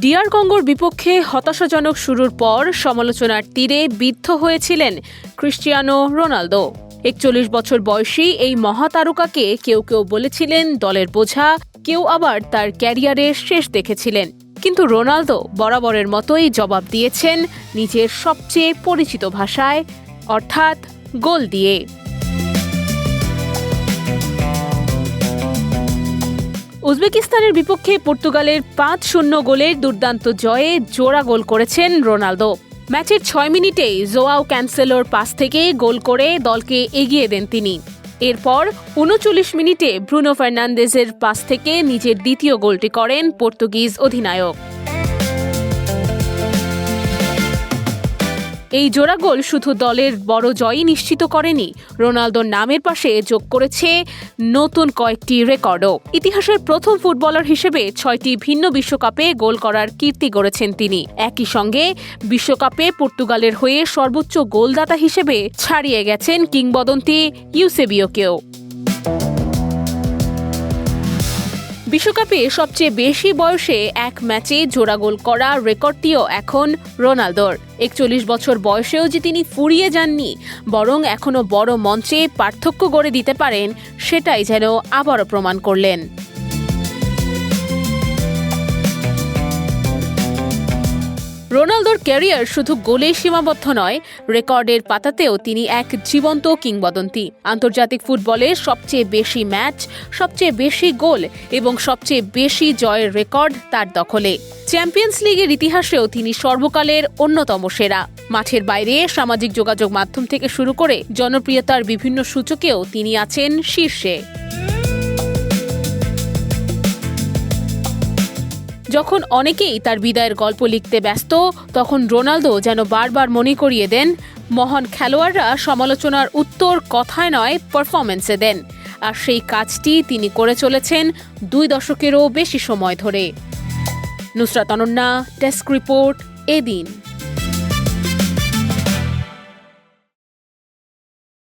DR কঙ্গোর বিপক্ষে হতাশাজনক শুরুর পর সমালোচনার তীরে বিদ্ধ হয়েছিলেন ক্রিস্টিয়ানো রোনালদো। ৪১ বছর বয়সী এই মহাতারকাকে কেউ কেউ বলেছিলেন দলের বোঝা, কেউ আবার তার ক্যারিয়ারের শেষ দেখেছিলেন। কিন্তু রোনালদো বরাবরের মতোই জবাব দিয়েছেন নিজের সবচেয়ে পরিচিত ভাষায়, অর্থাৎ গোল দিয়ে। উজবেকিস্তানের বিপক্ষে পর্তুগালের ৫-০ গোলের দুর্দান্ত জয়ে জোড়া গোল করেছেন রোনালদো। ম্যাচের ৬ মিনিটেই জোয়াও ক্যান্সেলোর পাস থেকে গোল করে দলকে এগিয়ে দেন তিনি। এরপর ৩৯ মিনিটে ব্রুনো ফার্নান্দেজের পাস থেকে নিজের দ্বিতীয় গোলটি করেন পর্তুগিজ অধিনায়ক। এই জোড়া গোল শুধু দলের বড় জয়ই নিশ্চিত করেনি, রোনালদোর নামের পাশে যোগ করেছে নতুন কয়েকটি রেকর্ডও। ইতিহাসের প্রথম ফুটবলার হিসেবে ৬টি ভিন্ন বিশ্বকাপে গোল করার কীর্তি গড়েছেন তিনি। একই সঙ্গে বিশ্বকাপে পর্তুগালের হয়ে সর্বোচ্চ গোলদাতা হিসেবে ছাড়িয়ে গেছেন কিংবদন্তি ইউসেবিওকেও। বিশ্বকাপে সবচেয়ে বেশি বয়সে এক ম্যাচে জোড়া গোল করা রেকর্ডটিও এখন রোনালদোর। ৪১ বছর বয়সেও যে তিনি ফুরিয়ে যাননি, বরং এখনও বড় মঞ্চে পার্থক্য গড়ে দিতে পারেন, সেটাই যেন আবারও প্রমাণ করলেন। রোনালদোর ক্যারিয়ার শুধু গোলেই সীমাবদ্ধ নয়, রেকর্ডের পাতাতেও তিনি এক জীবন্ত কিংবদন্তি। আন্তর্জাতিক ফুটবলের সবচেয়ে বেশি ম্যাচ, সবচেয়ে বেশি গোল এবং সবচেয়ে বেশি জয়ের রেকর্ড তার দখলে। চ্যাম্পিয়ন্স লিগের ইতিহাসেও তিনি সর্বকালের অন্যতম সেরা। মাঠের বাইরে সামাজিক যোগাযোগ মাধ্যম থেকে শুরু করে জনপ্রিয়তার বিভিন্ন সূচকেও তিনি আছেন শীর্ষে। যখন অনেকেই তার বিদায়ের গল্প লিখতে ব্যস্ত, তখন রোনালদো যেন বারবার মনে করিয়ে দেন, মহান খেলোয়াড়রা সমালোচনার উত্তর কথায় নয়, পারফরম্যান্সে দেন। আর সেই কাজটি তিনি করে চলেছেন ২ দশকেরও বেশি সময় ধরে। নুসরাত অনন্যা, ডেস্ক রিপোর্ট, এদিন।